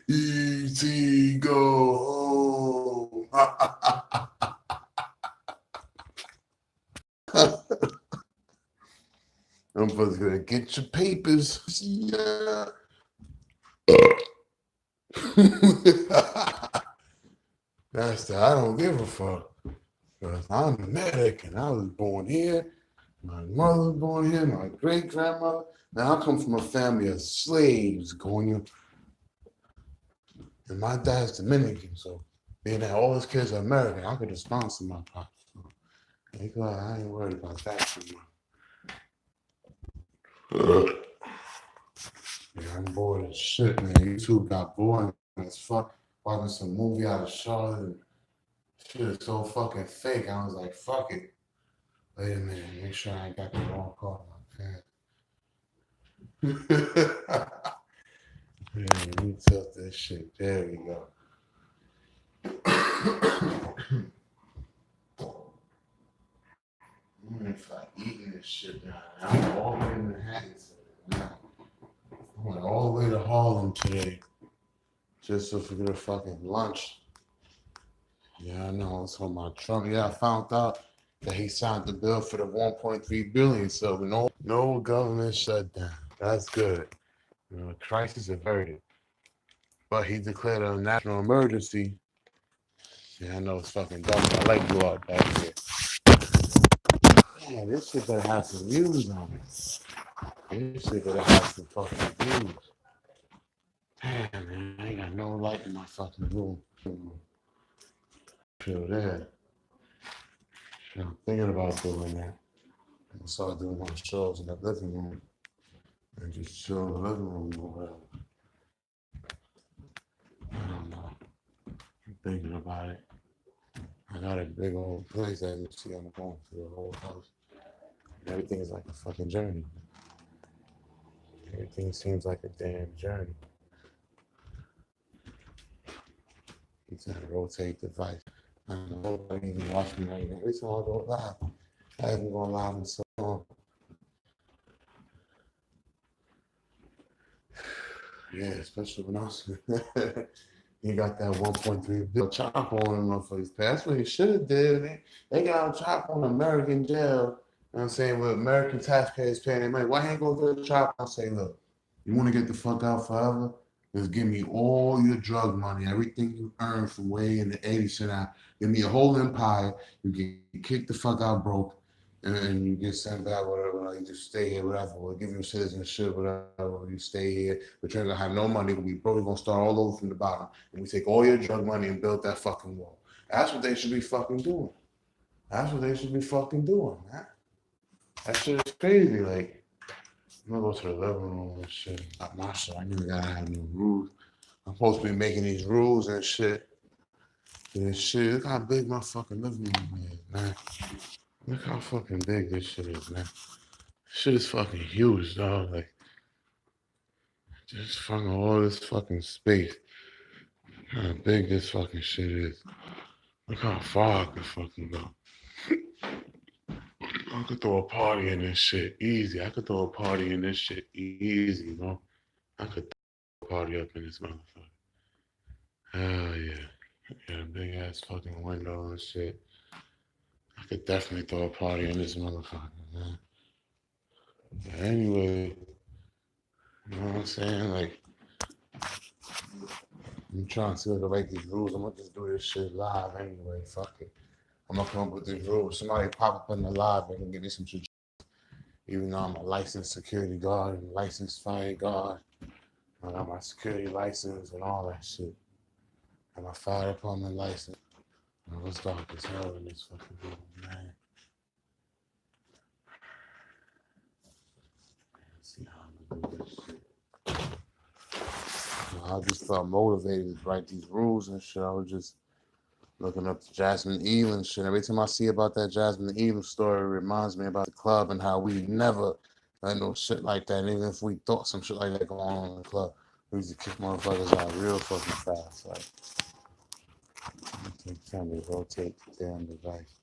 E.T. go home. I'm supposed to get your papers. Yeah. That's the I don't give a fuck. Because I'm American. I was born here. My mother was born here. My great grandmother. Now I come from a family of slaves going, and my dad's Dominican. So being that all his kids are American, I could just sponsor my pops. So, I ain't worried about that too much. Yeah, I'm bored as shit, man. YouTube got boring as fuck. Watching some movie out of Charlotte and shit is so fucking fake. I was like, fuck it. Wait a minute, make sure I ain't got the wrong card in my pants. Man, you took this shit. There we go. I'm gonna start eating this shit now. I'm all the way in Manhattan today. I went all the way to Harlem today just so for get a fucking lunch. Yeah, I know. It's on my trunk. Yeah, I found out that he signed the bill for the 1.3 billion. So no government shutdown. That's good. You know, crisis averted. But he declared a national emergency. Yeah, I know it's fucking dumb. I like you out back here. Man, this shit better have some views on it. This shit better have some fucking views. Damn, man, I ain't got no light in my fucking room. Feel that. I'm thinking about doing that. I'm gonna start doing my shows in the living room and just chill in the living room or whatever. I don't know. I'm thinking about it. I got a big old place that you see I'm going through the whole house. And everything is like a fucking journey. Everything seems like a damn journey. You trying to rotate the device. I don't know nobody even watch me right now. Every time I go live, I haven't gone live in so long. Yeah, especially when I was he got that 1.3 bill chop on him motherfuckers. That's what he should have did. They got a chop on American jail. You know what I'm saying? With American taxpayers paying their money. Why ain't go to the chop and say, look, you want to get the fuck out forever? Just give me all your drug money, everything you earned from way in the 80s and out. Give me a whole empire. You get kicked the fuck out broke and you get sent back, whatever, like you just stay here, whatever. We'll give you citizenship, whatever. You stay here, but you're gonna have no money. We probably gonna start all over from the bottom, and we take all your drug money and build that fucking wall. That's what they should be fucking doing. That's what they should be fucking doing, man. That shit is crazy. Like, I'm gonna go to the living room and shit. Not my shit. I knew I gotta have new rules. I'm supposed to be making these rules and shit. This shit. Look how big my fucking living room is, man. Look how fucking big this shit is, man. Shit is fucking huge, dog. Like, just fucking all this fucking space. How big this fucking shit is. Look how far I could fucking go. I could throw a party in this shit easy. I could throw a party in this shit easy, I could throw a party up in this motherfucker. Hell yeah. Yeah, big ass fucking window and shit. I could definitely throw a party in this motherfucker, man. But anyway, you know what I'm saying? Like, I'm trying to see if I can write these rules. I'm gonna just do this shit live anyway. Fuck it. I'm gonna come up with these rules. Somebody pop up in the live and give me some shit. Even though I'm a licensed security guard and licensed fire guard, I got my security license and all that shit. And my fire department license. And it's dark as hell in this fucking room, man. Let's see how I'm gonna do this shit. I just felt motivated to write these rules and shit. I was just looking up the Jasmine Elam shit. Every time I see about that Jasmine Elam story, it reminds me about the club and how we never let no shit like that. And even if we thought some shit like that going on in the club, we used to kick motherfuckers out real fucking fast. Like, take time to rotate the damn device.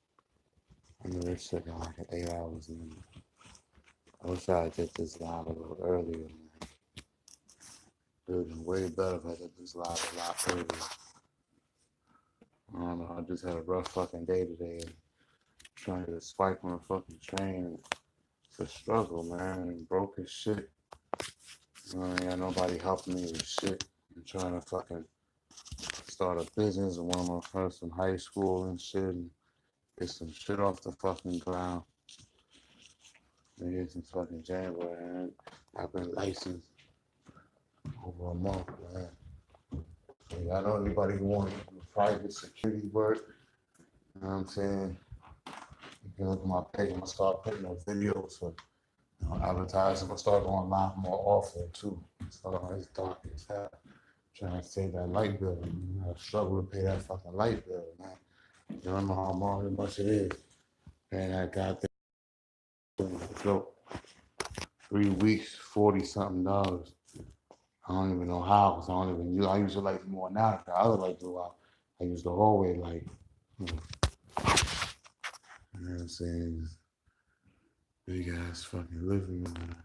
I knew this shit got like 8 hours in it. I wish I had did this live a little earlier, man. could have been way better if I did this live a lot earlier. I don't know. I just had a rough fucking day today. And trying to swipe on a fucking train. It's a struggle, man. And broke as shit. I ain't got nobody helping me with shit. I'm trying to fucking start a business with one of my friends from high school and shit. And get some shit off the fucking ground. Maybe since fucking January, man. I've been licensed over a month, man. I know anybody who wants private security work, you know what I'm saying? You can look at my page, I'm gonna start putting up videos for advertising. I'm gonna start going live more often too. It's dark as hell. Trying to save that light bill. I struggle to pay that fucking light bill, man. You don't know how much it is. Paying that goddamn so 3 weeks, $40-something. I don't even know how, because I don't even use. I use the light more now than the other light go out. I use the hallway light. You know what I'm saying? Big ass fucking living room.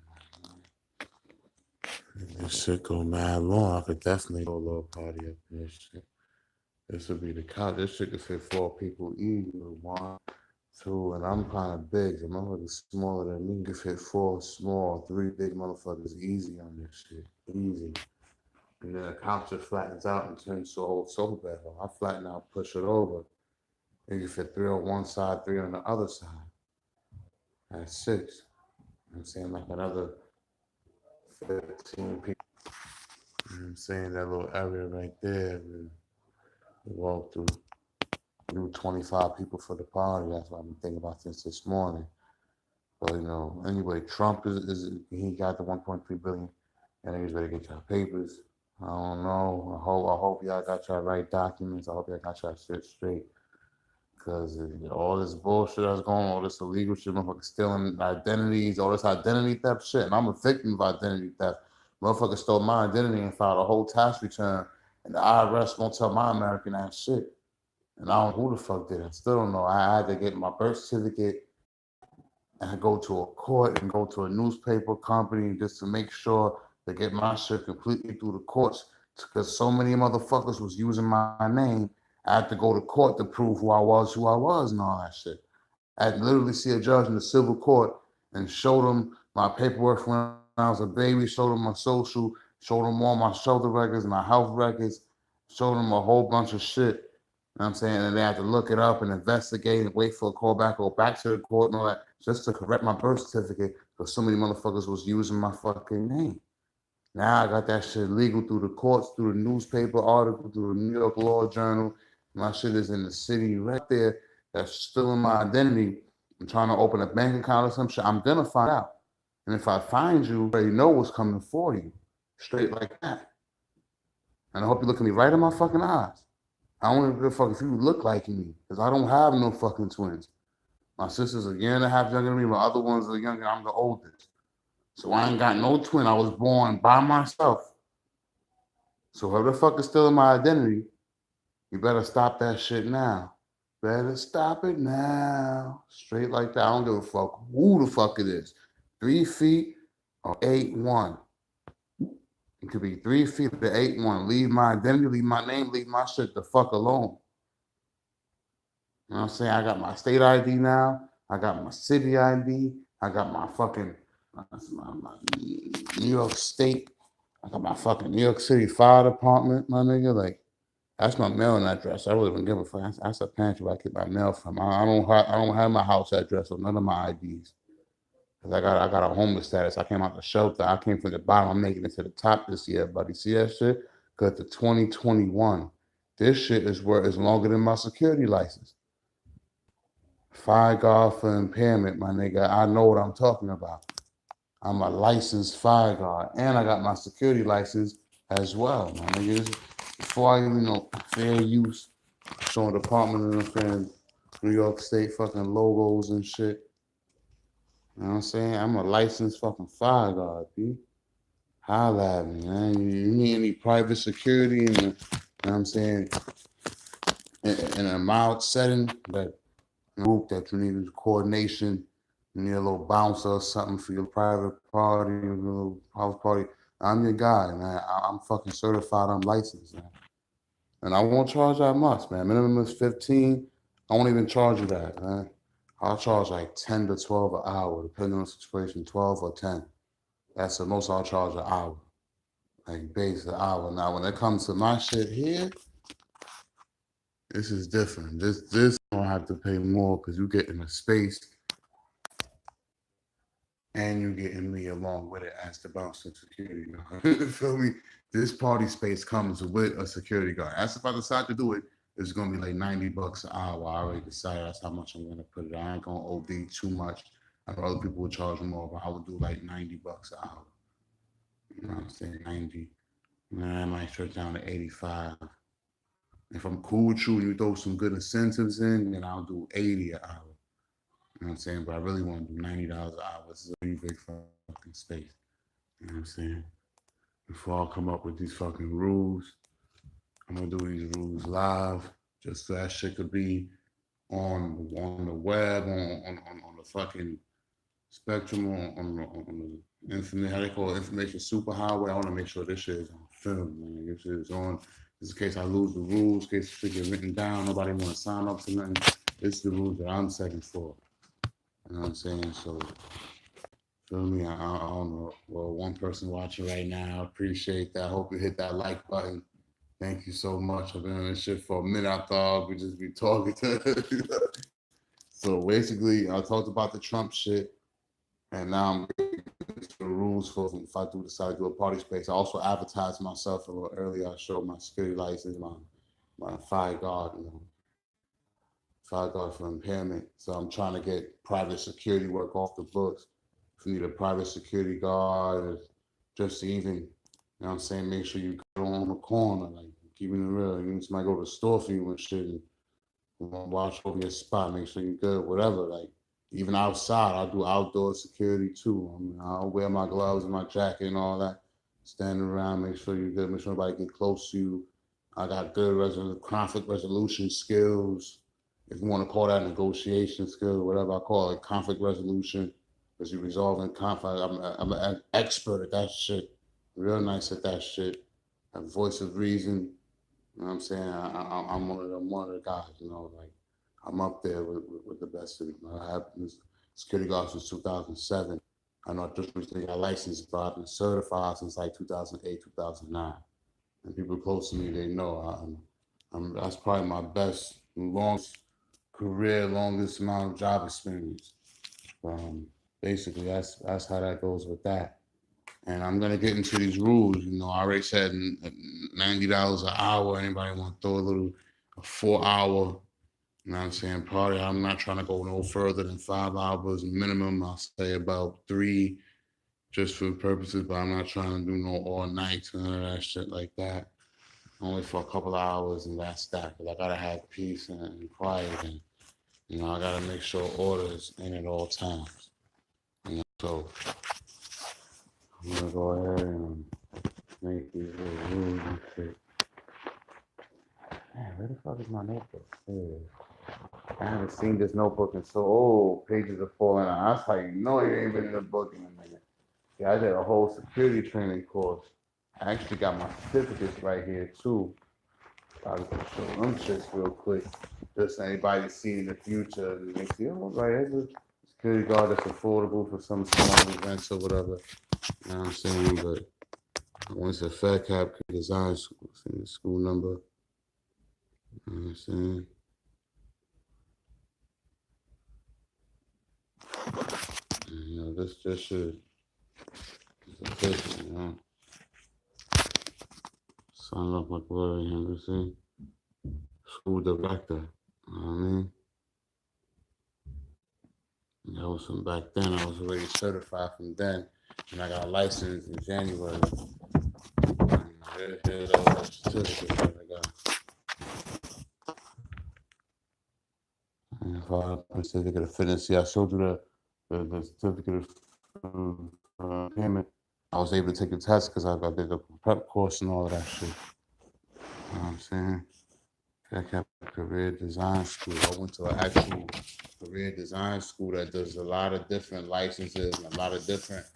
This shit go mad long. I could definitely go a little party up in this shit. This would be the couch. This shit could fit 4 people easy. 1, 2, and I'm kind of big. The motherfucker's smaller than me. You could fit 4 small, 3 big motherfuckers easy on this shit. Easy. And then the couch just flattens out and turns to a whole sofa bed. I flatten out, push it over. You can fit 3 on one side, 3 on the other side. That's 6. You know what I'm saying? Like another 15 people. You know what I'm saying? That little area right there. We walk through. Do 25 people for the party. That's what I've been thinking about since this morning. But anyway, Trump he got the 1.3 billion, and he's ready to get y'all papers. I don't know. I hope y'all got your right documents. I hope y'all got your shit straight. Because all this bullshit that's going on, all this illegal shit, motherfuckers stealing identities, all this identity theft shit. And I'm a victim of identity theft. Motherfuckers stole my identity and filed a whole tax return. And the IRS won't tell my American ass shit. And I don't know who the fuck did it. I still don't know. I had to get my birth certificate and I go to a court and go to a newspaper company just to make sure to get my shit completely through the courts. Because so many motherfuckers was using my name. I had to go to court to prove who I was, and all that shit. I had to literally see a judge in the civil court and show them my paperwork from when I was a baby, show them my social, show them all my shoulder records, my health records, show them a whole bunch of shit. You know what I'm saying? And they had to look it up and investigate and wait for a call back, go back to the court and all that, just to correct my birth certificate because so many motherfuckers was using my fucking name. Now I got that shit legal through the courts, through the newspaper article, through the New York Law Journal. My shit is in the city right there. That's still in my identity. I'm trying to open a bank account or some shit. I'm gonna find out. And if I find you, you already know what's coming for you. Straight like that. And I hope you look at me right in my fucking eyes. I don't give a fuck if you look like me, because I don't have no fucking twins. My sister's a year and a half younger than me. My other ones are younger. I'm the oldest. So I ain't got no twin. I was born by myself. So whoever the fuck is stealing my identity, you better stop that shit now. Better stop it now. Straight like that. I don't give a fuck who the fuck it is. 3 feet or 8'1". It could be 3 feet to 8'1". Leave my identity, leave my name, leave my shit the fuck alone. You know what I'm saying? I got my state ID now. I got my city ID. I got my fucking my New York State. I got my fucking New York City Fire Department, my nigga. Like, that's my mailing address. I really don't give a fuck. That's a pantry where I get my mail from. I don't have my house address or none of my IDs. Cause I got a homeless status. I came out the shelter. I came from the bottom. I'm making it to the top this year, buddy. See that shit? Cause the 2021, this shit is longer than my security license. Fire guard for impairment, my nigga. I know what I'm talking about. I'm a licensed fire guard, and I got my security license as well, my nigga. Before I even fair use, showing Department of Defense, New York State fucking logos and shit. You know what I'm saying? I'm a licensed fucking fire guard, B. Holla at me, man. You need any private security in the, you know what I'm saying, in a mild setting, but group that you need coordination, you need a little bouncer or something for your private party, a little house party. I'm your guy, man. I'm fucking certified. I'm licensed, man. And I won't charge that much, man. Minimum is 15. I won't even charge you that, man. I'll charge like 10 to 12 an hour, depending on the situation, 12 or 10. That's the most I'll charge an hour. Like base an hour. Now when it comes to my shit here, this is different. This I don't have to pay more because you get in a space and you getting me along with it as the bouncer security guard. You feel me? This party space comes with a security guard. As if I decide to do it, it's gonna be like $90 an hour. I already decided that's how much I'm gonna put it. I ain't gonna OD too much. I know other people would charge more, but I would do like $90 an hour. You know what I'm saying? 90. And then I might stretch down to 85. If I'm cool with you and you throw some good incentives in, then I'll do 80 an hour. You know what I'm saying? But I really want to do $90 an hour. This is a pretty big fucking space. You know what I'm saying? Before I come up with these fucking rules, I'm gonna do these rules live, just so that shit could be on the web, on the fucking spectrum, on the information, how they call it, information superhighway. I want to make sure this shit is on film, man. This shit is on. Just in case I lose the rules, in case shit get written down, nobody want to sign up to nothing. This is the rules that I'm setting for. You know what I'm saying? So, feel me? I don't know. Well, one person watching right now, I appreciate that. I hope you hit that like button. Thank you so much. I've been on this shit for a minute. I thought we'd just be talking to So basically, I talked about the Trump shit, and now I'm getting into the rules for if I do decide to do a party space. I also advertised myself a little earlier. I showed my security license, my fire guard, fire guard for impairment. So I'm trying to get private security work off the books. If you need a private security guard, just to even, you know what I'm saying, make sure you go on the corner, like keeping it real. You might go to the store for you and shit and watch over your spot, make sure you're good, whatever. Like even outside, I'll do outdoor security too. I mean, I'll wear my gloves and my jacket and all that. Stand around, make sure you're good, make sure nobody get close to you. I got good conflict resolution skills. If you want to call that negotiation skills, whatever I call it, conflict resolution, because you're resolving conflict. I'm an expert at that shit. Real nice at that shit. A voice of reason. You know what I'm saying? I'm one of the guys, like I'm up there with the best of them. I have been security guard since 2007. I know I just recently got licensed, but I've been certified since like 2008, 2009. And people close to me, they know that's probably my best, longest career, longest amount of job experience. Basically, that's how that goes with that. And I'm gonna get into these rules. I already said $90 an hour. Anybody want to throw a 4 hour? You know what I'm saying? Party. I'm not trying to go no further than 5 hours minimum. I'll say about 3, just for purposes. But I'm not trying to do no all nights and none of that shit like that. Only for a couple of hours, and that's that. Because I gotta have peace and quiet, and I gotta make sure order is in at all times. So I'm gonna go ahead and make these little rules and shit. Man, where the fuck is my notebook? I haven't seen this notebook in so old. Pages are falling out. That's how you know you ain't been in the book in a minute. Yeah, I did a whole security training course. I actually got my certificates right here too. I'll just show them shits real quick. Just anybody see in the future and they see, oh, right, there's a security guard that's affordable for some small events or whatever. You know what I'm saying? But once a Fed Cap design school number. You know what I'm saying? This just is official, Sign up like Larry Henderson, school director. You know what I mean? That was from back then. I was already certified from then, and I got a license in January. Here's all that certificate that I got. And certificate of fitness. See, I showed you the certificate of payment. I was able to take the test because I did the prep course and all of that shit. You know what I'm saying? I kept career design school. I went to an actual career design school that does a lot of different licenses and a lot of different.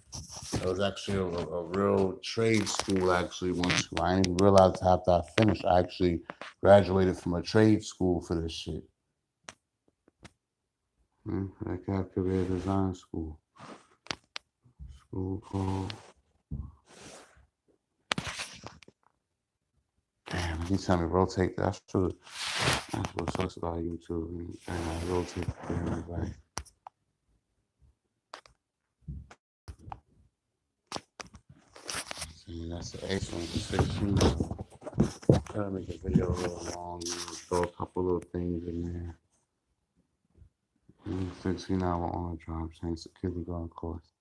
It was actually a real trade school. I actually went to. I didn't even realize after I finished, I actually graduated from a trade school for this shit. I kept career design school. School called. Damn, you tell me rotate that. That's what sucks about YouTube. And I rotate for everybody. That's the excellent 16. Try to make a video a little long, throw a couple little things in there. 16-hour on drive, change security guard course.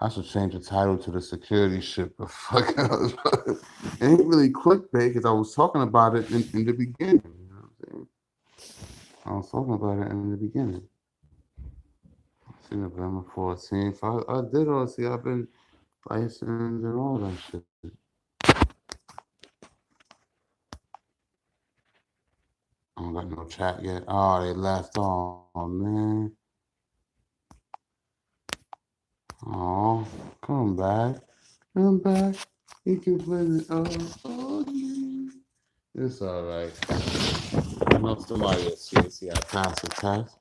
I should change the title to the security ship. But fuck, it ain't really clickbait because I was talking about it in the beginning. You know what I'm saying? I was talking about it in the beginning. See November 14th. I did all see. I've been licensed and all that shit. I don't got no chat yet. Oh, they left. Oh man. Oh, come back. Come back. You can play it. Oh, yeah. It's all right. I know somebody at CAC I passed the test.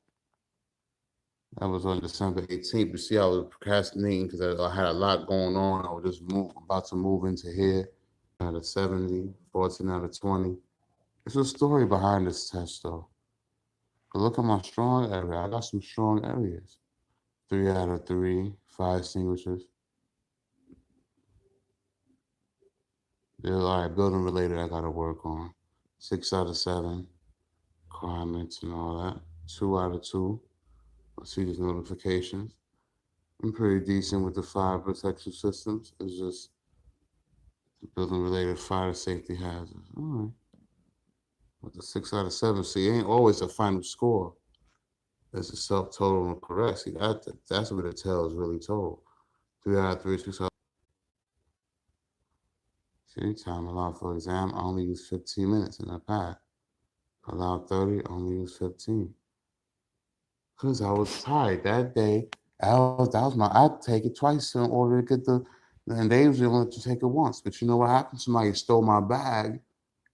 That was on December 18th. You see, I was procrastinating because I had a lot going on. I was just about to move into here. I had a 70, 14 out of 20. There's a story behind this test, though. But look at my strong area. I got some strong areas. 3 out of 3, 5 extinguishers. All right, building related, I got to work on. 6 out of 7, requirements and all that. 2 out of 2, procedures notifications. I'm pretty decent with the fire protection systems. It's just building related fire safety hazards. All right. With the 6 out of 7, see, it ain't always a final score. It's a self-total and correct. See, that's what the tale is really told. 3 out of 3, 6 out. See, time allowed for exam, I only use 15 minutes in that pack. Allowed 30, only use 15. Because I was tired that day. I'd take it twice in order to get and they usually only let you take it once. But you know what happened? Somebody stole my bag,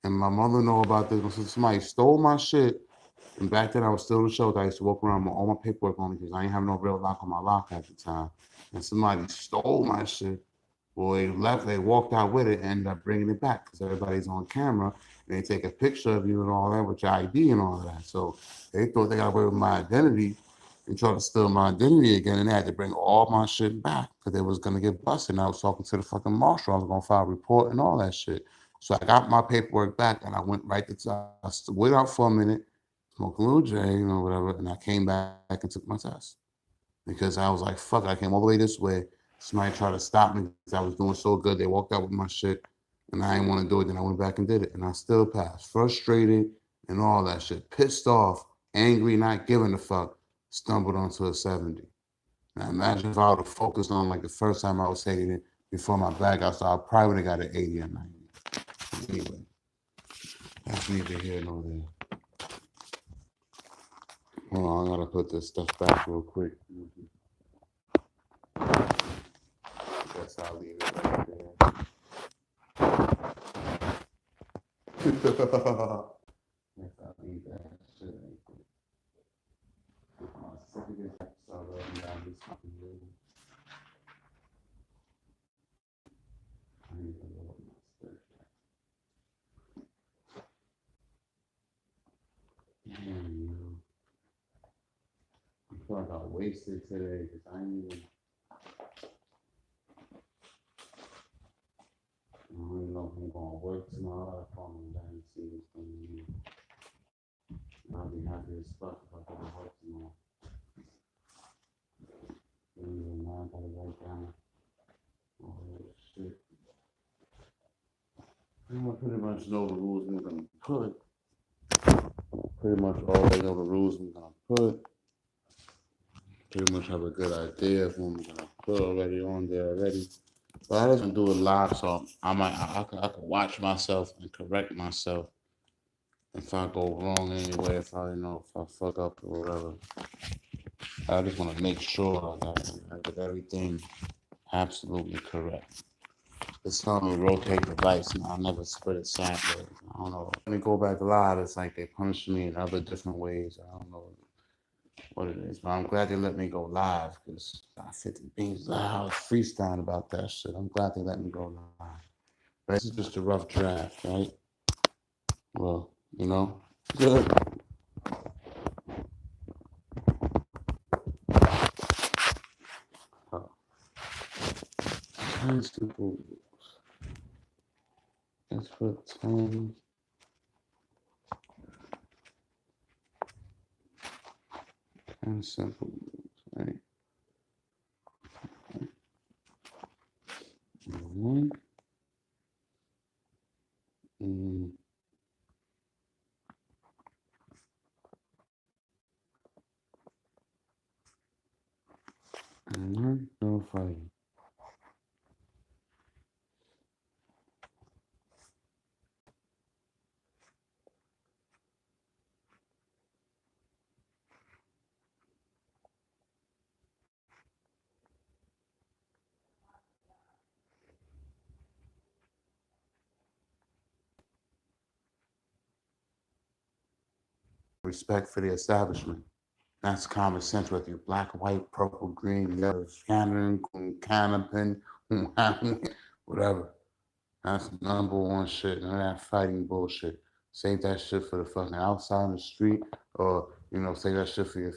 and my mother know about this. So somebody stole my shit, and back then I was still in the shelter. I used to walk around with all my paperwork on me because I didn't have no real lock on my lock at the time. And somebody stole my shit. Well, they walked out with it and ended up bringing it back because everybody's on camera and they take a picture of you and all that with your ID and all of that. So they thought they got away with my identity and tried to steal my identity again, and they had to bring all my shit back because they was gonna get busted. And I was talking to the fucking marshal. I was gonna file a report and all that shit. So I got my paperwork back and I went right to I waited out for a minute, smoked a little J, whatever, and I came back and took my test because I was like, fuck it, I came all the way this way. Somebody tried to stop me because I was doing so good. They walked out with my shit and I didn't want to do it. Then I went back and did it and I still passed. Frustrated and all that shit. Pissed off, angry, not giving a fuck. Stumbled onto a 70. Now imagine if I would have focused on like the first time I was taking it before my bag out, so I probably would have got an 80 or 90. Anyway, that's neither here nor there. Hold on, I gotta put this stuff back real quick. Guess I'll leave it right there. Guess I'll leave that shit right there. I'm sick of this episode right now. This fucking movie. I need to load my stuff. Damn, I feel like I wasted today because I didn't even. I don't even know if I'm gonna work tomorrow. I'll call them down and see what's going on. I'll be happy as fuck if I go to work tomorrow. Now I gotta write down all that shit. I pretty much know the rules I'm gonna put. Pretty much already know the rules I'm gonna put. Pretty much have a good idea of what I'm gonna put already on there already. But I didn't do it live, so I could watch myself and correct myself if I go wrong anyway, if I fuck up or whatever, I just want to make sure that I get everything absolutely correct. It's telling me rotate the device, and I'll never split it sideways. I don't know. When they go back live, it's like they punish me in other different ways. I don't know what it is, but I'm glad they let me go live because I 50 beans loud freestyling about that shit. I'm glad they let me go live. But this is just a rough draft, right? Well, good. Oh, kind of simple. Let's put 10. Kind of simple, right? One. Mm. No fighting. Respect for the establishment. That's common sense, whether you're black, white, purple, green, yellow, scanning, canopin, whatever. That's number one shit. None of that fighting bullshit. Save that shit for the fucking outside on the street, or save that shit for your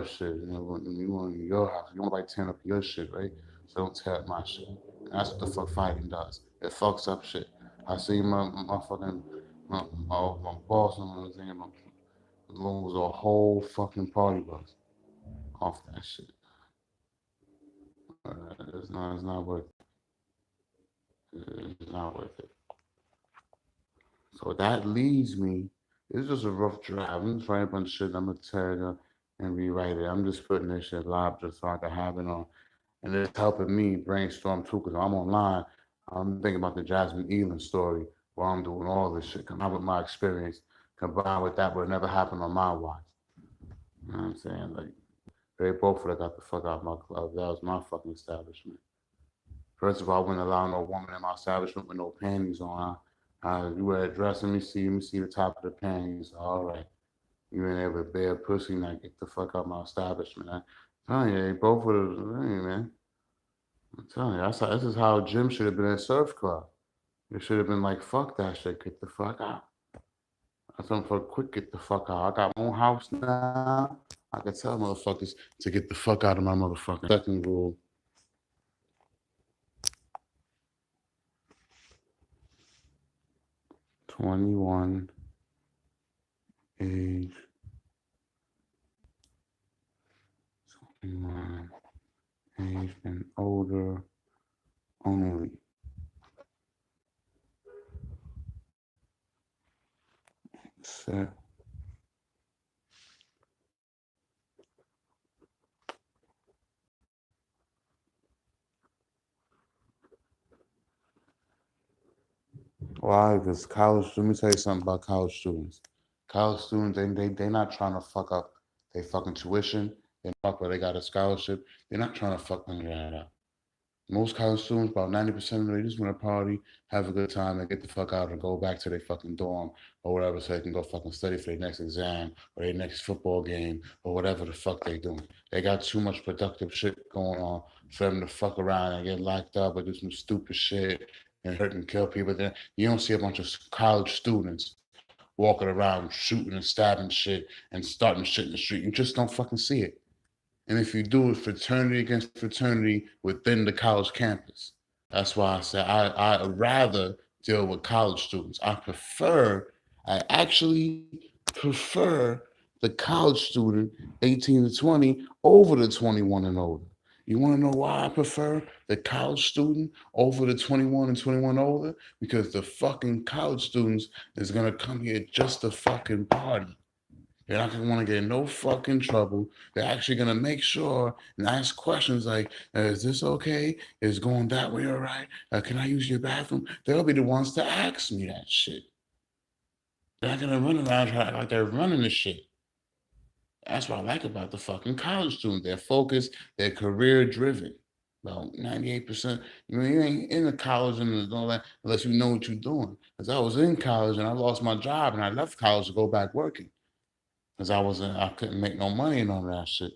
shit. When you want your house, you want nobody tearing up your shit, right? So don't tear up my shit. And that's what the fuck fighting does. It fucks up shit. I see my fucking my boss and my thing, lose a whole fucking party bus off that shit. It's not worth it. It's not worth it. So that leads me. It's just a rough draft. I'm just writing a bunch of shit. I'm gonna tear it up and rewrite it. I'm just putting this shit live just so I can have it on, and it's helping me brainstorm too. Cause I'm online. I'm thinking about the Jasmine Elam story while I'm doing all this shit. Come out with my experience, combined with that, but it never happened on my watch. You know what I'm saying? Like they both would have got the fuck out of my club. That was my fucking establishment. First of all, I wouldn't allow no woman in my establishment with no panties on. You wear a dress, let me see the top of the panties. All right. You ain't ever bare pussy, now get the fuck out my establishment. I'm telling you, they both would have, hey, man. I'm telling you, this is how gym should have been a surf club. It should have been like, fuck that shit, get the fuck out. I told them for quick, get the fuck out. I got my own house now. I can tell motherfuckers to get the fuck out of my motherfucking second rule. 21 age 21 age and older only. Set. Why? Because college, let me tell you something about college students. College students, they not trying to fuck up they fucking tuition. They fuck where they got a scholarship. They're not trying to fuck none of that up. Most college students, about 90% of them, they just want to party, have a good time, and get the fuck out and go back to their fucking dorm or whatever so they can go fucking study for their next exam or their next football game or whatever the fuck they doing. They got too much productive shit going on for them to fuck around and get locked up or do some stupid shit and hurt and kill people. Then you don't see a bunch of college students walking around shooting and stabbing shit and starting shit in the street. You just don't fucking see it. And if you do it fraternity against fraternity within the college campus. That's why I say I rather deal with college students. I actually prefer the college student 18 to 20 over the 21 and older. You want to know why I prefer the college student over the 21 and 21 older? Because the fucking college students is gonna come here just to fucking party. They're not gonna want to get in no fucking trouble. They're actually gonna make sure and ask questions like, "Is this okay? Is going that way all right? Can I use your bathroom?" They'll be the ones to ask me that shit. They're not gonna run around like they're running the shit. That's what I like about the fucking college student. They're focused, they're career driven. About 98%. You ain't in the college and all that unless you know what you're doing. Because I was in college and I lost my job and I left college to go back working. Because I couldn't make no money and all that shit.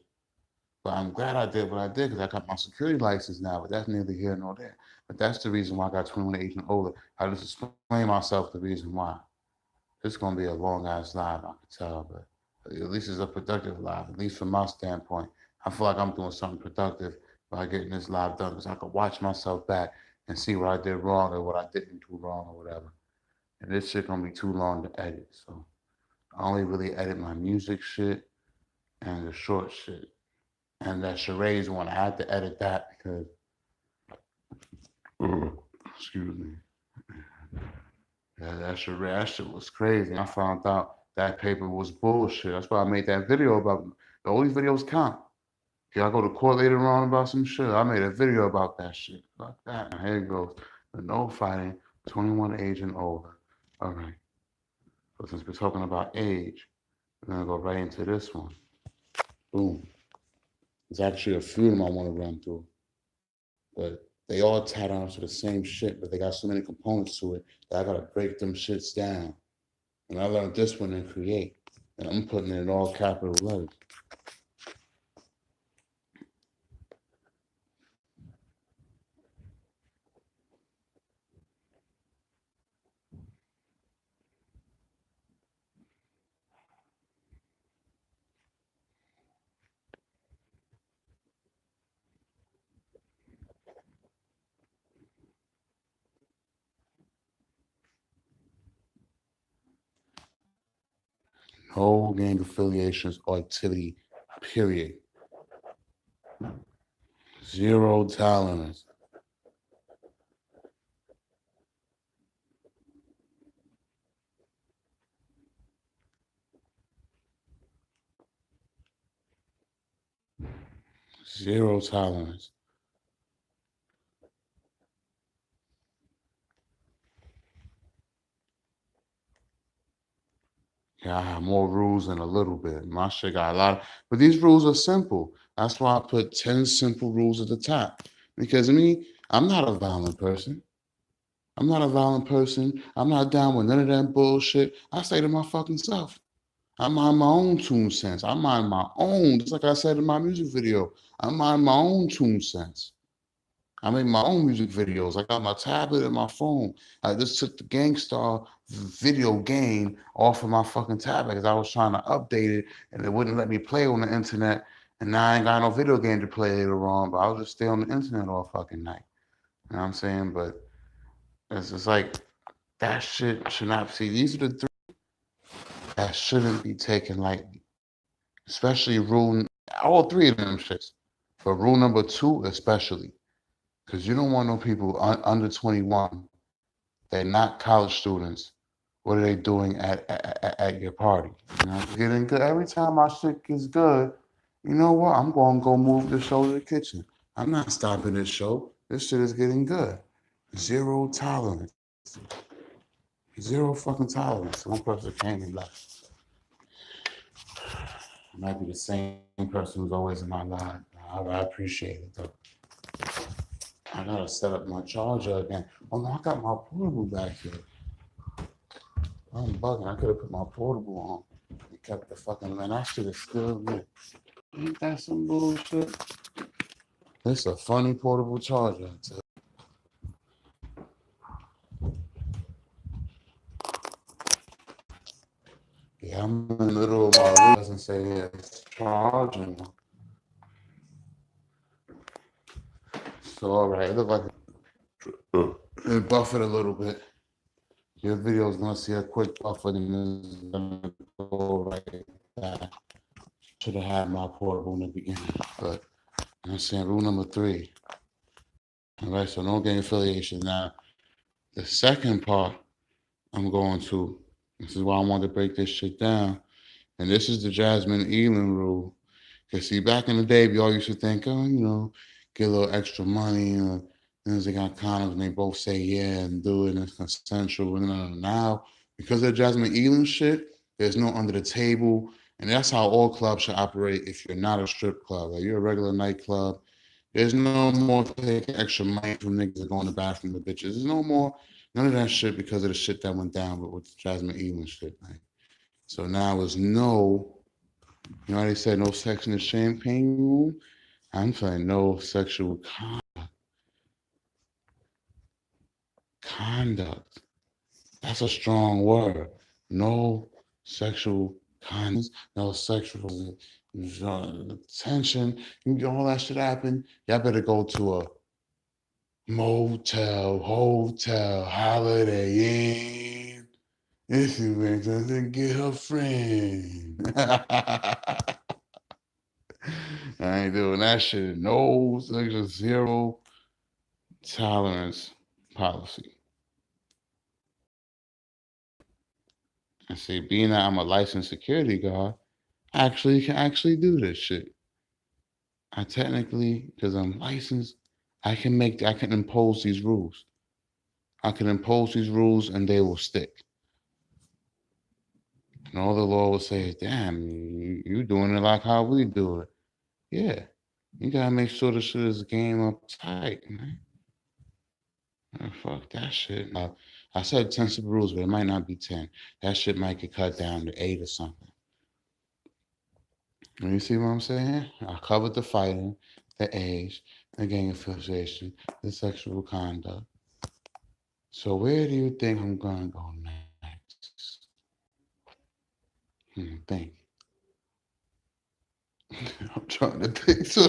But I'm glad I did what I did because I got my security license now, but that's neither here nor there. But that's the reason why I got 21 age and older. I just explain myself the reason why. It's gonna be a long ass live, I can tell, but at least it's a productive live, at least from my standpoint. I feel like I'm doing something productive by getting this live done because I could watch myself back and see what I did wrong or what I didn't do wrong or whatever. And this shit gonna be too long to edit. So I only really edit my music shit and the short shit. And that charades one, I had to edit that because excuse me. Yeah, that shit was crazy. I found out that paper was bullshit. That's why I made that video about the only videos count. Can I go to court later on about some shit? I made a video about that shit. Fuck that. Now here it goes. The no fighting, 21 age and older. All right. So since we're talking about age, we're gonna go right into this one. Boom. There's actually a few of them I want to run through, but they all tied on to the same shit, but they got so many components to it that I gotta break them shits down. And I learned this one in Create, and I'm putting it in all capital letters. No gang affiliations or activity, period. Zero tolerance. Zero tolerance. Yeah, I have more rules than a little bit. My shit got a lot but these rules are simple. That's why I put 10 simple rules at the top. Because I mean, I'm not a violent person. I'm not a violent person. I'm not down with none of that bullshit. I say to my fucking self, I mind my own 2 cents. I mind my own, just like I said in my music video. I mind my own 2 cents. I make my own music videos. I got my tablet and my phone. I just took the Gangstar video game off of my fucking tablet because I was trying to update it and it wouldn't let me play on the internet. And now I ain't got no video game to play later on, but I'll just stay on the internet all fucking night. You know what I'm saying? But it's just like that shit should not see. These are the three that shouldn't be taken lightly, especially rule all three of them shits. But rule number two, especially, because you don't want no people under 21. They're not college students. What are they doing at your party? You know, getting good. Every time my shit gets good, you know what? I'm going to go move the show to the kitchen. I'm not stopping this show. This shit is getting good. Zero tolerance. Zero fucking tolerance. One person came and left. It might be the same person who's always in my life. I appreciate it though. I gotta set up my charger again. Oh no, I got my portable back here. I'm bugging. I could have put my portable on and kept the fucking man. I should have still lit. Ain't that some bullshit? It's a funny portable charger. Yeah, I'm in the middle of my room. It doesn't say it's charging. So all right, it looked like it buffered a little bit. Your video is gonna see a quick buffer and it's gonna go right back. Should have had my portable in the beginning, but I'm saying rule number three. All right, so no gang affiliation. Now, the second part I'm going to, this is why I wanted to break this shit down. And this is the Jasmine Elam rule. Because see, back in the day, we all used to think, oh, you know, get a little extra money. And then they got condoms and they both say yeah and do it and it's consensual. And now Because of Jasmine Elam shit, there's no under the table. And that's how all clubs should operate if you're not a strip club. Like you're a regular nightclub. There's no more taking extra money from niggas that go in the bathroom with bitches. There's no more none of that shit because of the shit that went down with Jasmine Elam shit. Like, so now it's no, you know how they said no sex in the champagne room? I'm saying no sexual conduct. That's a strong word. No sexual condoms, no sexual tension. All that shit happen. Y'all better go to a motel, hotel, Holiday Inn. If you ain't doesn't get her friend. I ain't doing that shit. No sexual zero tolerance policy. And see, being that I'm a licensed security guard, I actually can actually do this shit. I technically, because I'm licensed, I can impose these rules. I can impose these rules and they will stick. And all the law will say is, damn, you doing it like how we do it. Yeah. You gotta make sure the shit is game up tight, man. Fuck that shit. I said 10 simple rules, but it might not be 10. That shit might get cut down to 8 or something. You see what I'm saying? I covered the fighting, the age, the gang affiliation, the sexual conduct. So where do you think I'm gonna go next? Think. I'm trying to think. So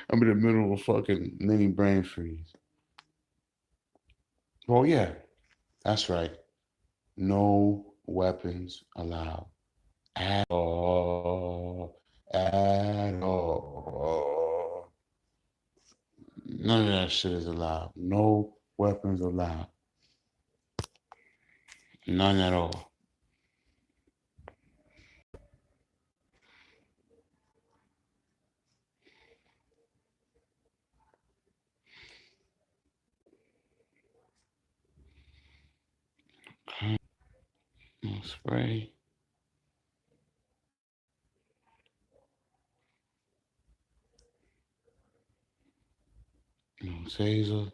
I'm in the middle of a fucking mini brain freeze. Well, yeah, that's right. No weapons allowed at all. At all. None of that shit is allowed. No weapons allowed. None at all. No spray. No taser.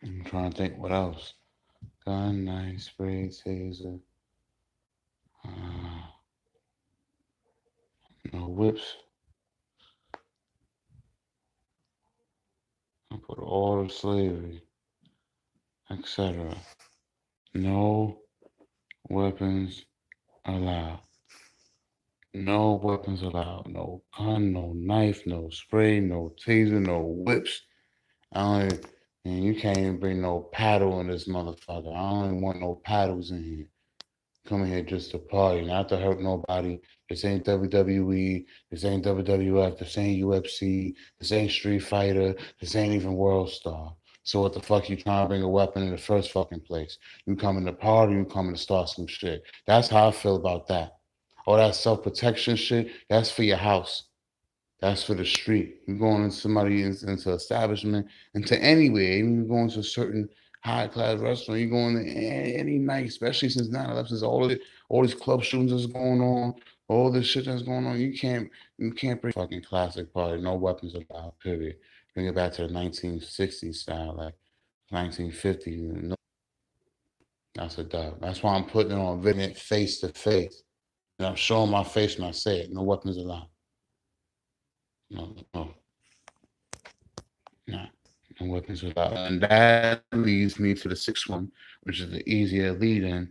I'm trying to think what else. Gun, knife, spray, taser. Uh, no whips. I put all of slavery, etc. No weapons allowed. No weapons allowed. No gun, no knife, no spray, no taser, no whips. I don't. And you can't even bring no paddle in this motherfucker. I don't even want no paddles in here. Coming here just to party, not to hurt nobody. This ain't WWE. This ain't WWF. This ain't UFC. This ain't Street Fighter. This ain't even World Star. So what the fuck you trying to bring a weapon in the first fucking place? You coming to party, you coming to start some shit. That's how I feel about that. All that self-protection shit, that's for your house. That's for the street. You're going into somebody into establishment, into anywhere, even you going to a certain high class restaurant, you're going to any night, especially since 9/11, since all these club shootings that's going on, all this shit that's going on. You can't bring fucking classic party, no weapons allowed, period. Bring it back to the 1960s style, like 1950s. No, that's a dub. That's why I'm putting it on video face to face. And I'm showing my face when I say it. No weapons allowed. No, no. No, no weapons without. And that leads me to the sixth one, which is the easier lead in.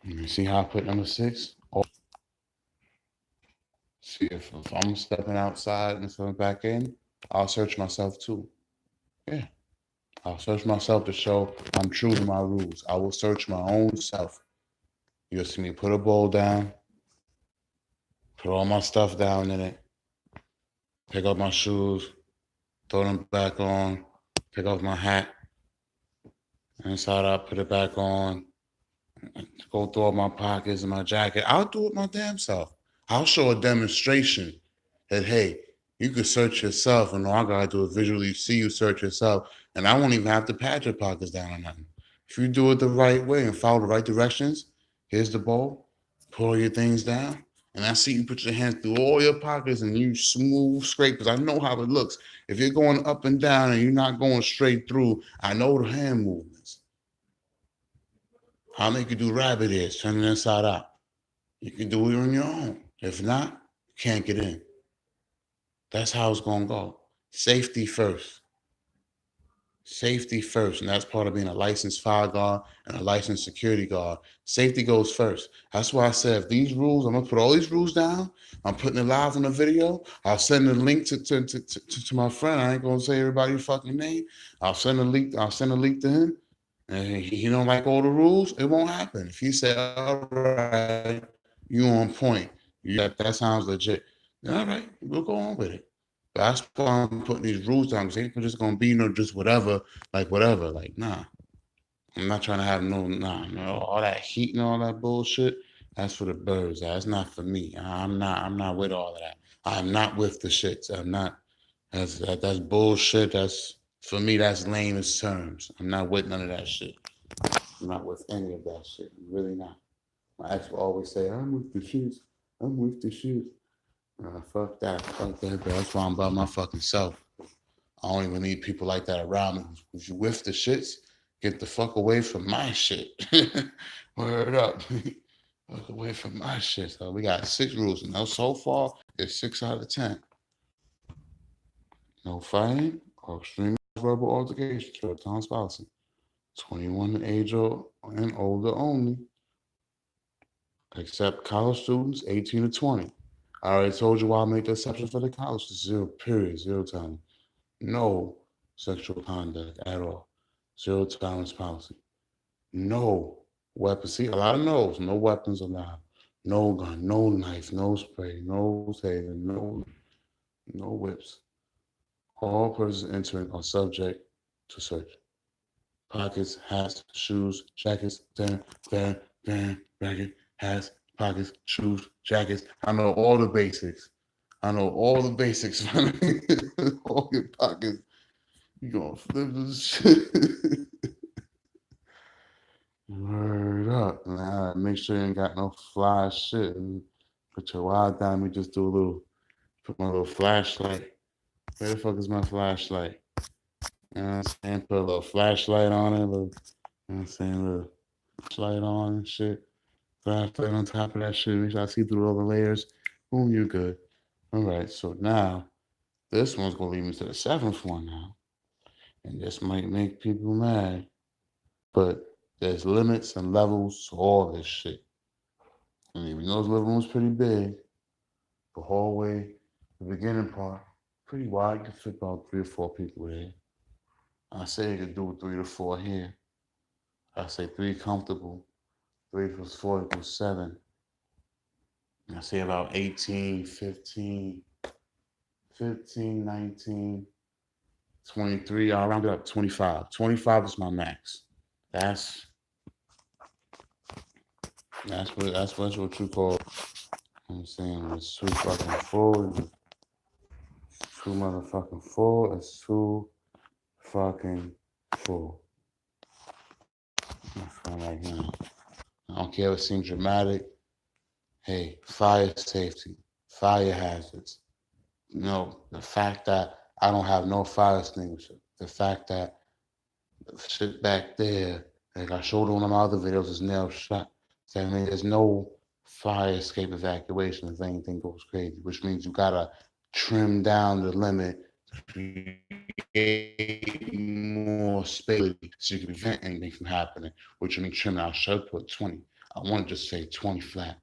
You see how I put number 6? Oh, see if I'm stepping outside and stepping back in, I'll search myself too. Yeah. I'll search myself to show I'm true to my rules. I will search my own self. You'll see me put a bowl down, put all my stuff down in it, pick up my shoes, throw them back on, pick off my hat, inside out, put it back on, go through all my pockets and my jacket. I'll do it my damn self. I'll show a demonstration that, hey, you could search yourself, and all I gotta do is visually see you search yourself, and I won't even have to pat your pockets down or nothing. If you do it the right way and follow the right directions, here's the bowl, pull all your things down, and I see you put your hands through all your pockets and you smooth scrape, because I know how it looks. If you're going up and down and you're not going straight through, I know the hand movements. I'll make you do rabbit ears, turn it inside out. You can do it on your own. If not, you can't get in. That's how it's gonna go. Safety first. Safety first. And that's part of being a licensed fire guard and a licensed security guard. Safety goes first. That's why I said if these rules, I'm gonna put all these rules down. I'm putting it live on the video. I'll send a link to my friend. I ain't gonna say everybody's fucking name. I'll send a link to him. And he don't like all the rules, it won't happen. If he say, all right, you on point, that sounds legit, then all right, we'll go on with it. But that's why I'm putting these rules down, because ain't just gonna be just whatever, like nah. I'm not trying to have no, all that heat and all that bullshit. That's for the birds. That's not for me. I'm not with all of that. I'm not with the shits. I'm not. That's bullshit. That's for me. That's lame as terms. I'm not with none of that shit. I'm not with any of that shit. I'm really not. My ex will always say, "I'm with the shits. I'm with the shits." Fuck that. Fuck that. Bro. That's why I'm by my fucking self. I don't even need people like that around me. If you with the shits, get the fuck away from my shit. Word up. Fuck away from my shit. So we got 6 rules. And now so far, it's 6 out of 10. No fighting or extreme verbal altercation toward town spousing. 21 age or and older only. Except college students, 18 to 20. I already told you why I make the exception for the college. 0, period, 0 time. No sexual conduct at all. 0 tolerance policy. No weapons. See, a lot of no's. No weapons allowed. No gun, no knife, no spray, no taser, no whips. All persons entering are subject to search. Pockets, hats, shoes, jackets, racket, hats, pockets, shoes, jackets. I know all the basics. All your pockets. You gonna flip this shit. Word up. Nah, make sure you ain't got no fly shit. And put your wild down. We just do put my little flashlight. Where the fuck is my flashlight? You know what I'm saying? Put a little flashlight on it. You know what I'm saying? A little flashlight on and shit. Flashlight on top of that shit. Make sure I see through all the layers. Boom, you're good. All right. So now this one's going to lead me to the 7th one now. And this might make people mad. But there's limits and levels to all this shit. And even though the living room's pretty big, the hallway, the beginning part, pretty wide. You can fit about 3 or 4 people there. I say you could do 3 to 4 here. I say 3 comfortable. 3 plus 4 equals 7. I say about 18, 15, 19, 23. I'll round it up 25. 25 is my max. That's what you call, I'm saying, it's too fucking full. Too motherfucking full. It's too fucking full. Like now. I don't care if it seems dramatic. Hey, fire safety, fire hazards. You know, the fact that I don't have no fire extinguisher, the fact that the shit back there, like I showed on my other videos, is nailed shut. So I mean, there's no fire escape evacuation if anything goes crazy, which means you gotta trim down the limit to create more space so you can prevent anything from happening, which means trimming. I should put 20. I want to just say 20 flat.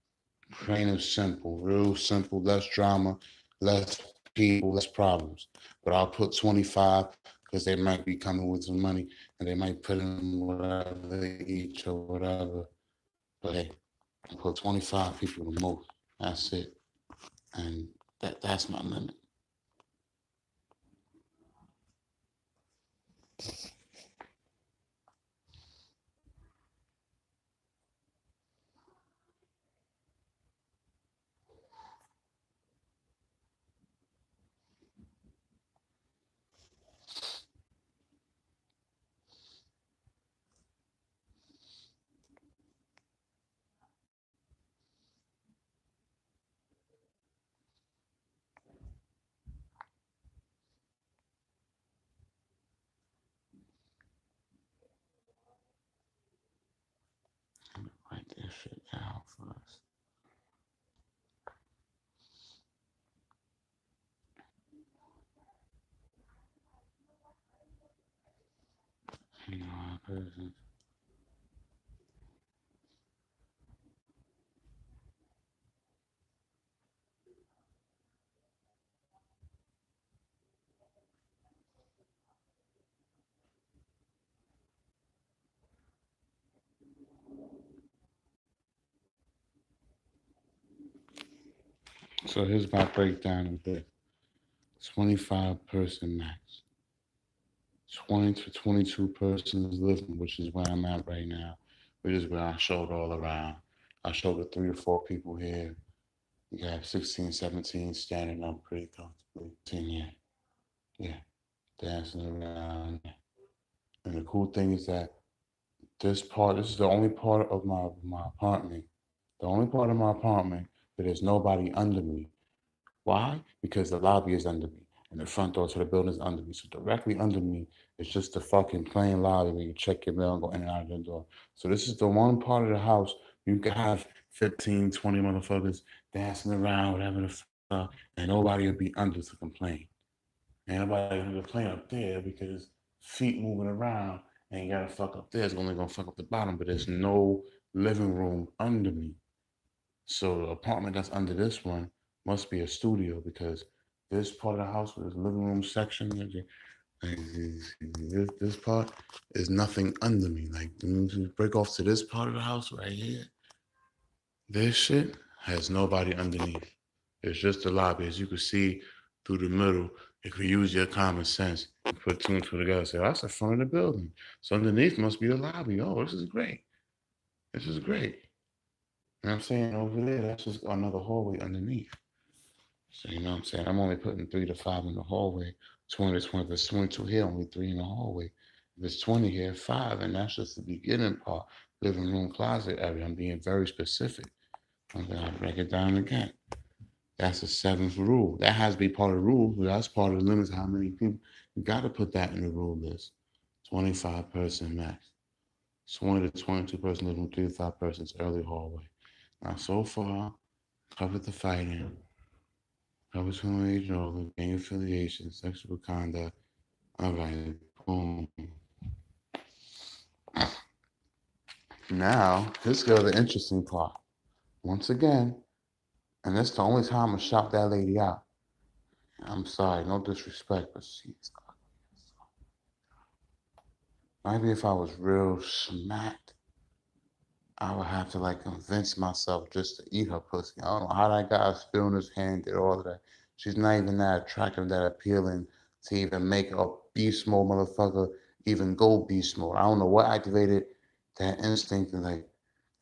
Plain and simple, real simple, less drama, less people, less problems. But I'll put 25 because they might be coming with some money and they might put in whatever they eat or whatever. But hey, I'll put 25 people the most. That's it. And that's my limit. Write this shit down first. You know, so here's my breakdown of this. 25 person max. 20 to 22 persons living, which is where I'm at right now, which is where I showed all around. I showed the 3 or 4 people here. You got 16, 17 standing up pretty comfortably. 10, yeah. Yeah. Dancing around. And the cool thing is that this is the only part of my apartment, the only part of my apartment that there's nobody under me. Why? Because the lobby is under me and the front door to the building is under me. So directly under me is just the fucking plain lobby where you check your mail and go in and out of the door. So this is the one part of the house you can have 15, 20 motherfuckers dancing around, whatever the fuck, and nobody will be under to complain. And nobody will complain up there because feet moving around and you gotta fuck up there. It's only gonna fuck up the bottom, but there's no living room under me. So the apartment that's under this one must be a studio because this part of the house with this living room section, this part is nothing under me. Like you break off to this part of the house right here. This shit has nobody underneath. It's just the lobby. As you can see through the middle, if you use your common sense and put 2 and 2 together, say, oh, that's the front of the building. So underneath must be the lobby. Oh, this is great. This is great. You know what I'm saying? Over there, that's just another hallway underneath. So you know what I'm saying? I'm only putting 3 to 5 in the hallway. 20 to 20. If it's 22 here, only 3 in the hallway. If it's 20 here, 5. And that's just the beginning part. Living room, closet area. I'm being very specific. I'm going to break it down again. That's the 7th rule. That has to be part of the rule. That's part of the limits. How many people? You got to put that in the rule list. 25 person max. 20 to 22 person living room, 3 to 5 persons early hallway. Now, so far, covered the fighting, covered criminal age over, gang affiliation, sexual conduct. All right, boom. Now, here's the interesting part. Once again, and that's the only time I'm gonna shout that lady out. I'm sorry, no disrespect, but she's maybe if I was real smacked, I would have to like convince myself just to eat her pussy. I don't know how that guy feeling his hand, did all of that. She's not even that attractive, that appealing to even make a beast mode motherfucker even go beast mode. I don't know what activated that instinct and like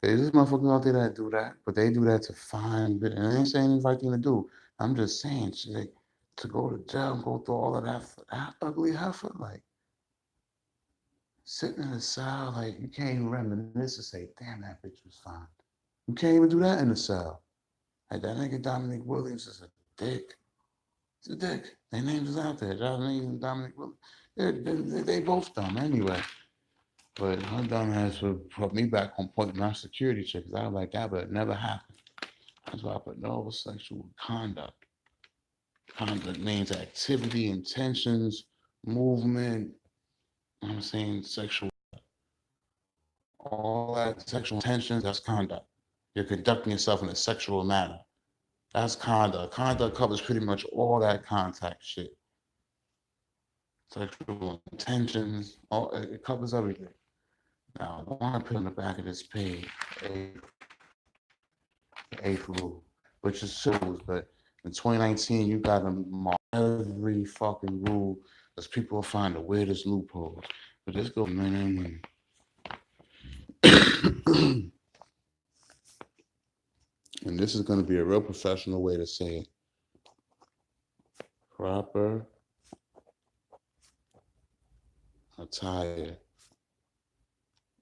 there's motherfuckers out there that do that, but they do that to find it. And I ain't saying it's the right thing to do. I'm just saying like, to go to jail and go through all of that for that ugly heifer, like sitting in the cell, like you can't even reminisce to say, damn, that bitch was fine. You can't even do that in the cell. Like that nigga Dominic Williams is a dick. He's a dick. Their names is out there. Dominic and Dominic Williams. They both dumb anyway. But her dumb ass would put me back on point with my security check because I was like that, but it never happened. That's why I put no sexual conduct. Conduct means activity, intentions, movement. I'm saying sexual. All all that sexual intentions, that's conduct. You're conducting yourself in a sexual manner. That's conduct. Conduct covers pretty much all that contact shit. Sexual intentions, it covers everything. Now, I want to put on the back of this page, the eighth rule, which is rules, but in 2019, you got to mark every fucking rule because people will find the weirdest loopholes. But let's go men and women. And this is going to be a real professional way to say it. Proper attire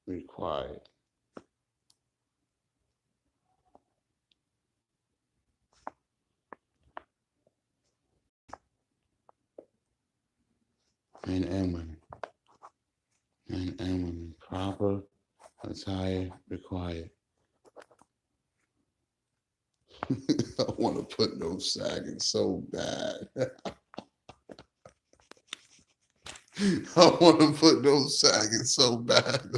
required. Men and women. Men and women. Proper attire required. I want to put no sagging so bad. I want to put no sagging so bad.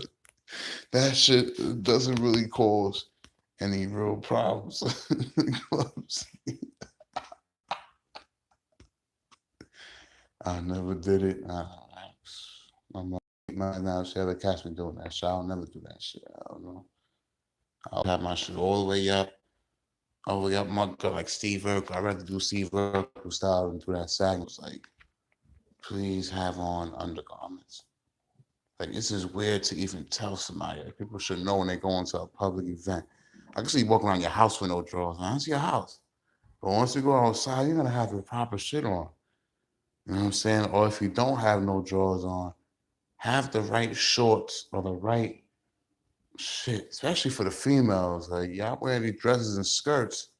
That shit doesn't really cause any real problems. I never did it. I'm now she ever catch me doing that shit. I'll never do that shit. I don't know. I'll have my shit all the way up my gut like Steve Urkel. I'd rather do Steve Urkel style than do that sagging. It's like, please have on undergarments. Like, this is weird to even tell somebody. Like, people should know when they go into a public event. I can see you walking around your house with no drawers. Man, that's your house. But once you go outside, you're gonna have the proper shit on. You know what I'm saying? Or if you don't have no drawers on, have the right shorts or the right shit, especially for the females. Like, y'all wear these dresses and skirts.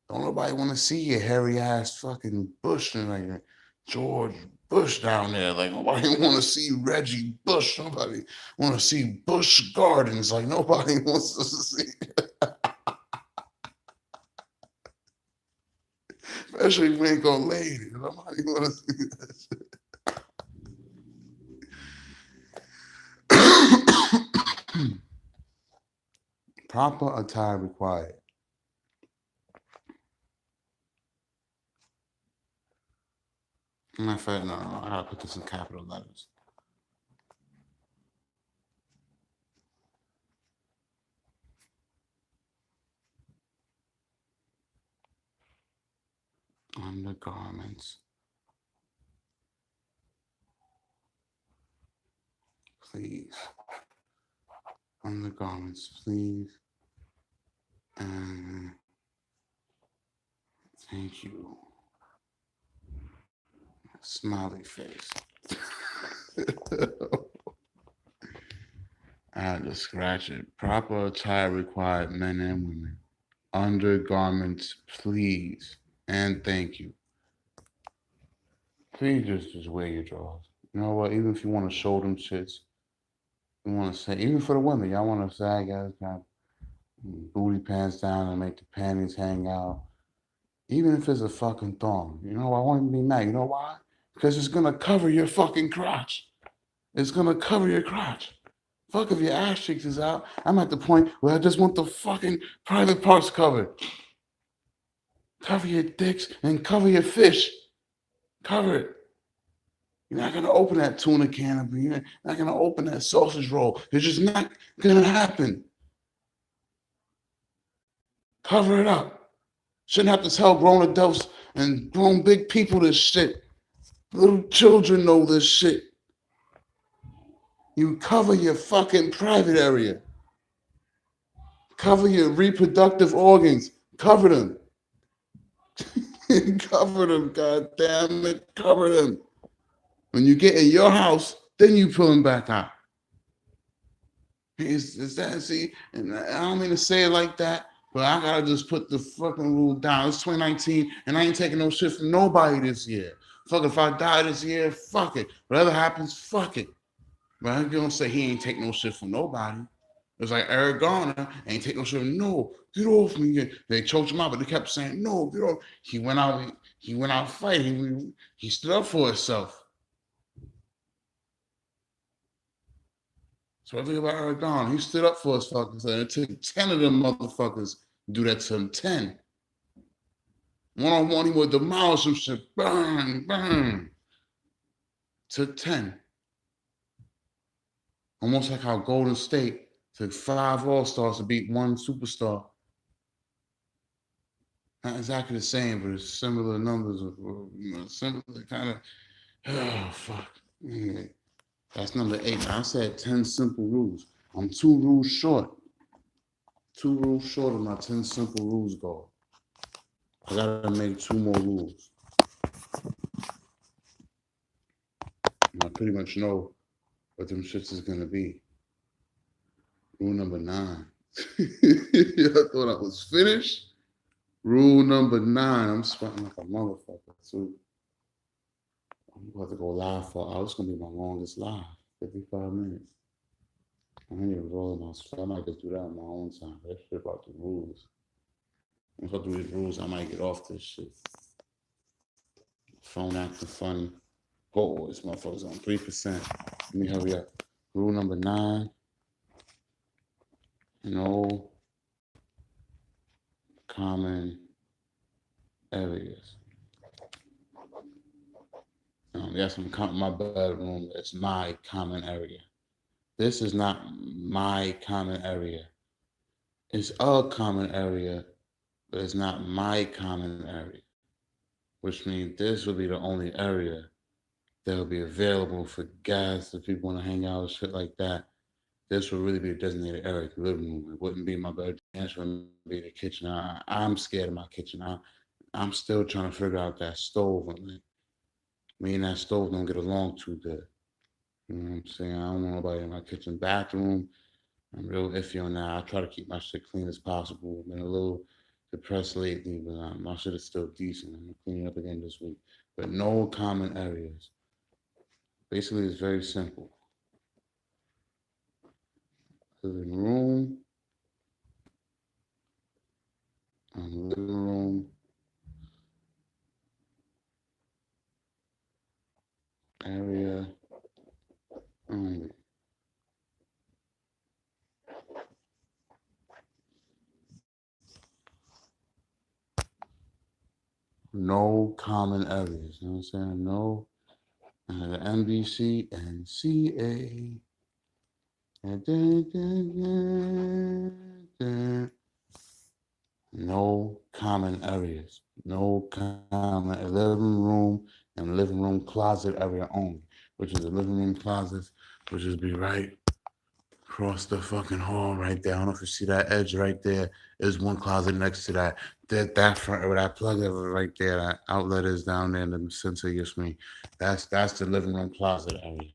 Don't nobody want to see your hairy ass fucking Bush and like George Bush down there. Like, nobody want to see Reggie Bush. Nobody want to see Bush Gardens. Like, nobody wants to see. Especially if we ain't gonna lady. Nobody want to see that shit. Proper attire required. Matter of fact, no, I gotta put this in capital letters. Undergarments. Please. Undergarments, please. And thank you. Smiley face. I had to scratch it. Proper attire required, men and women. Undergarments, please. And thank you. Please just wear your drawers. You know what? Even if you want to show them shits, you want to say, even for the women, y'all want to sag ass, got booty pants down and make the panties hang out. Even if it's a fucking thong, you know, I won't even be mad. You know why? Because it's gonna cover your fucking crotch. It's gonna cover your crotch. Fuck if your ass cheeks is out. I'm at the point where I just want the fucking private parts covered. Cover your dicks and cover your fish. Cover it. You're not gonna open that tuna can. You're not gonna open that sausage roll. It's just not gonna happen. Cover it up. Shouldn't have to tell grown adults and grown big people this shit. Little children know this shit. You cover your fucking private area. Cover your reproductive organs. Cover them. Cover them, god damn it. Cover them. When you get in your house, then you pull them back out. Is that, see, and I don't mean to say it like that, but I gotta just put the fucking rule down. It's 2019, and I ain't taking no shit from nobody this year. Fuck, if I die this year, fuck it. Whatever happens, fuck it. But I'm gonna say he ain't take no shit from nobody. It's like Eric Garner ain't take no shit. No, get off me. They choked him out, but they kept saying, no, get off. He went out fighting. He stood up for himself. So I think about Eric Garner. He stood up for his fuckers, and it took 10 of them motherfuckers to do that to him. 10. One-on-one, he would demolish some shit. Bang, bang. Took 10. Almost like how Golden State took 5 All-Stars to beat 1 superstar. Not exactly the same, but it's similar numbers of, similar kind of, oh, fuck. Anyway, that's number 8. I said 10 simple rules. I'm 2 rules short. 2 rules short of my 10 simple rules goal. I gotta make 2 more rules. And I pretty much know what them shits is gonna be. Rule number 9. I thought I was finished. Rule number 9. I'm sweating like a motherfucker too. I'm about to go live for. Oh, it's gonna be my longest live. 55 minutes. I ain't even rolling my sweat. I might just do that on my own time. That shit about the rules. If I do these rules, I might get off this shit. Phone acting funny. Oh, this motherfucker's on 3%. Let me hurry up. Rule number 9. No common areas. Yes, my bedroom is my common area. This is not my common area. It's a common area, but it's not my common area. Which means this will be the only area that will be available for guests if people want to hang out or shit like that. This will really be a designated area, the living room. It wouldn't be my bedroom. It wouldn't be the kitchen. I'm scared of my kitchen. I'm still trying to figure out that stove. Me and that stove don't get along too good. You know what I'm saying? I don't want nobody in my kitchen bathroom. I'm real iffy on that. I try to keep my shit clean as possible. I've been a little depressed lately, but my shit is still decent. I'm gonna clean it up again this week. But no common areas. Basically, it's very simple. Living room, living room area only. No common areas. You know what I'm saying? No. The NBC and CA. No common areas. No common living room and living room closet area only, which is the living room closet, which is be right across the fucking hall right there. I don't know if you see that edge right there. There's one closet next to that. That front where that plug over right there, that outlet is down there in the center of your screen. That's the living room closet area.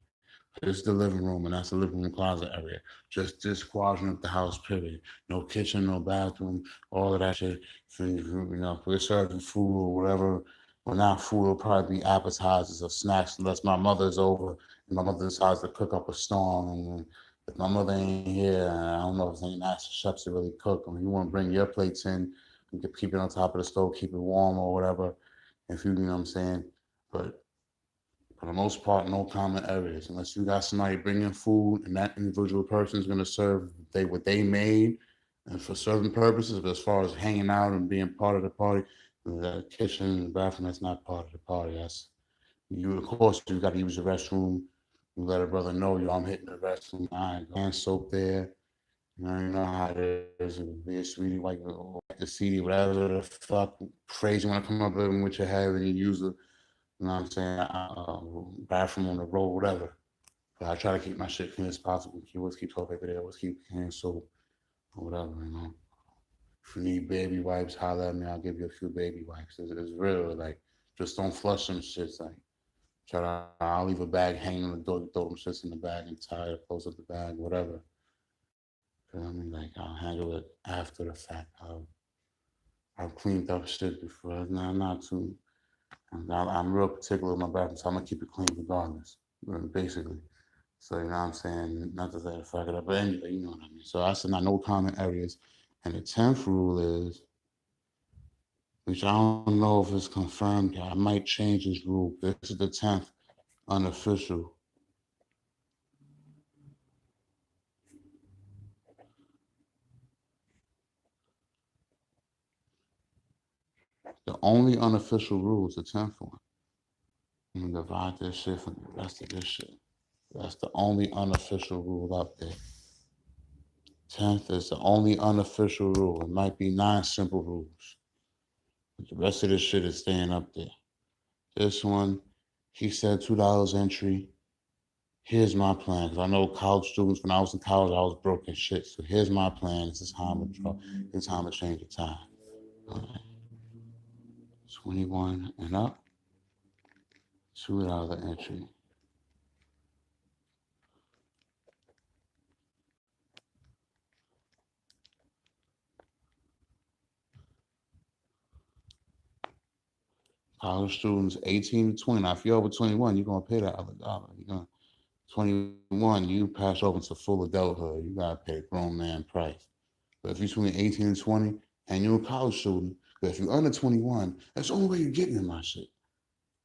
It's the living room, and that's the living room closet area. Just this quadrant of the house, period. No kitchen, no bathroom, all of that shit. So, you know, if we're serving food or whatever, well, not food, it'll probably be appetizers or snacks, unless my mother's over and my mother decides to cook up a storm. And if my mother ain't here, I don't know if they ain't asked the chefs to really cook. I mean, you want to bring your plates in, you can keep it on top of the stove, keep it warm or whatever. If you know what I'm saying. But for the most part, no common areas unless you got somebody bringing food and that individual person is going to serve what they made and for certain purposes. But as far as hanging out and being part of the party, the kitchen and the bathroom, that's not part of the party. That's you. Of course, you got to use the restroom. You let a brother know, yo, I'm hitting the restroom. I ain't hand soap there. You know how it is. Be a sweetie, like the CD, whatever the fuck phrase you want to come up with your head and you use it. You know what I'm saying? Bathroom on the road, whatever. But I try to keep my shit clean as possible. You always keep toilet paper there, always keep hand soap or whatever, you know. If you need baby wipes, holler at me. I'll give you a few baby wipes. It's real. Like, just don't flush them shits. Like, I'll leave a bag hanging on the door. You throw them shits in the bag and tie it, close up the bag, whatever. You know what I mean? Like, I'll handle it after the fact. I've cleaned up shit before. Not too. I'm real particular with my bathroom, so I'm gonna keep it clean regardless, basically. So you know what I'm saying? Not to say to fuck it up, but anyway, you know what I mean. So I said not no common areas. And the 10th rule is, which I don't know if it's confirmed yet. I might change this rule. This is the 10th unofficial. The only unofficial rule is the 10th one. I'm gonna divide this shit from the rest of this shit. That's the only unofficial rule up there. 10th is the only unofficial rule. It might be 9 simple rules. But the rest of this shit is staying up there. This one, he said $2 entry. Here's my plan. Because I know college students, when I was in college, I was broke as shit. So here's my plan. This is how I'm gonna This is how I'm gonna change the time. All right. 21 and up. $2 entry. College students 18 to 20. Now, if you're over 21, you're gonna pay that other dollar. You're gonna 21, you pass over to full adulthood. You gotta pay a grown man price. But if you're between 18 and 20 and you're a college student, but if you're under 21, that's the only way you're getting in my shit.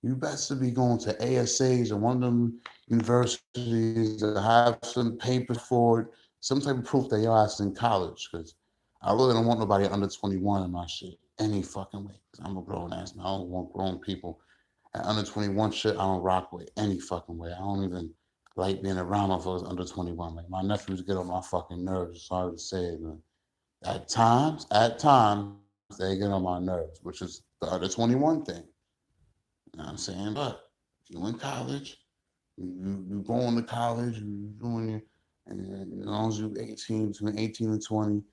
You best to be going to ASAs or one of them universities to have some papers for it, some type of proof that your ass in college. Because I really don't want nobody under 21 in my shit any fucking way. Because I'm a grown ass man. I don't want grown people. And under 21 shit, I don't rock with any fucking way. I don't even like being around motherfuckers under 21. Like my nephews get on my fucking nerves. Sorry to say it, but at times, they get on my nerves, which is the under 21 thing. You know what I'm saying? But you in college, you going to college, you doing your, and as long as you 18, between 18 and 20,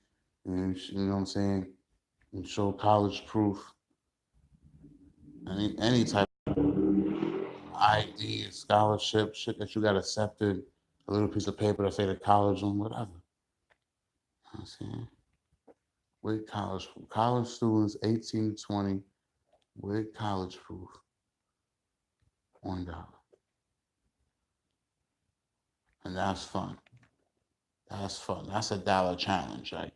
and you know what I'm saying, and show college proof, any type of ID, scholarship, shit that you got accepted, a little piece of paper that say the college on, whatever. You know what I'm saying? With college students, 18 to 20, with college proof, $1. And that's fun. That's fun. That's a dollar challenge, right?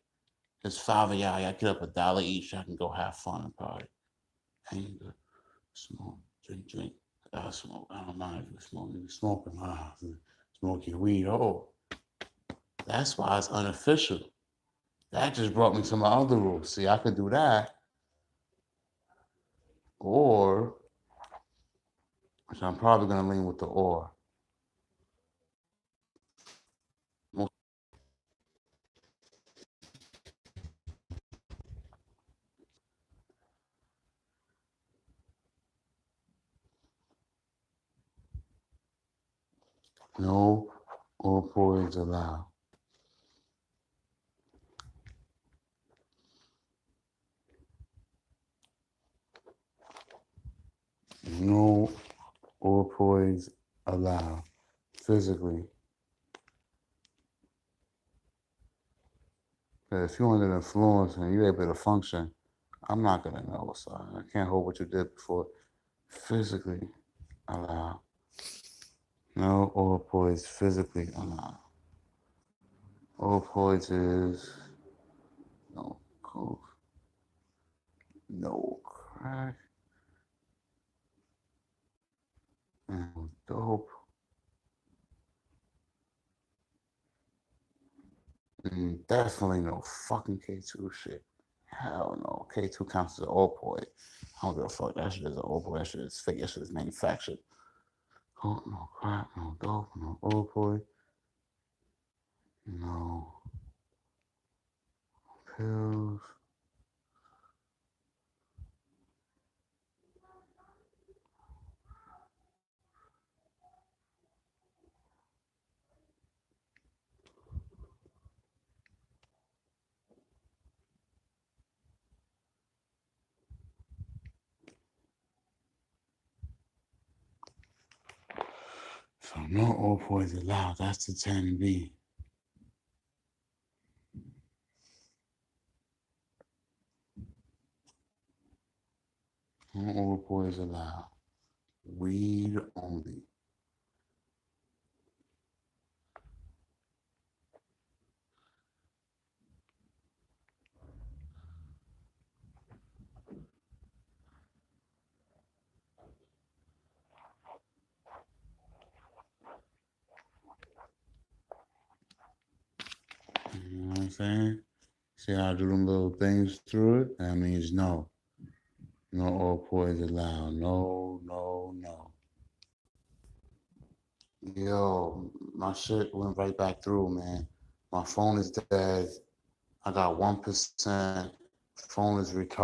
There's 5 of y'all get up $1 each. I can go have fun and party. Anger, smoke, drink. I smoke. I don't mind if you smoke. You smoking my house. Smoking weed. Oh, that's why it's unofficial. That just brought me to my other rule. See, I could do that. Or, which I'm probably going to lean with the or. No opioids allowed. No opioids allowed. Physically. If you're under the influence and you're able to function, I'm not gonna know. So I can't hold what you did before. Physically allowed. No opioids physically allowed. Opioids is no coke, no crack, no dope, and definitely no fucking K2 shit. Hell no. K2 counts as an opioid. I don't give a fuck. That shit is an opioid. That shit is fake. That shit is manufactured. Coke, no crack, no dope, no opioid, no pills. So no opioids allowed. That's the 10B. No opioids allowed. Weed only. You know what I'm saying? See how I do them little things through it? That means no. No old boys allowed. No, no, no. Yo, my shit went right back through, man. My phone is dead. I got 1%. Phone is retarded.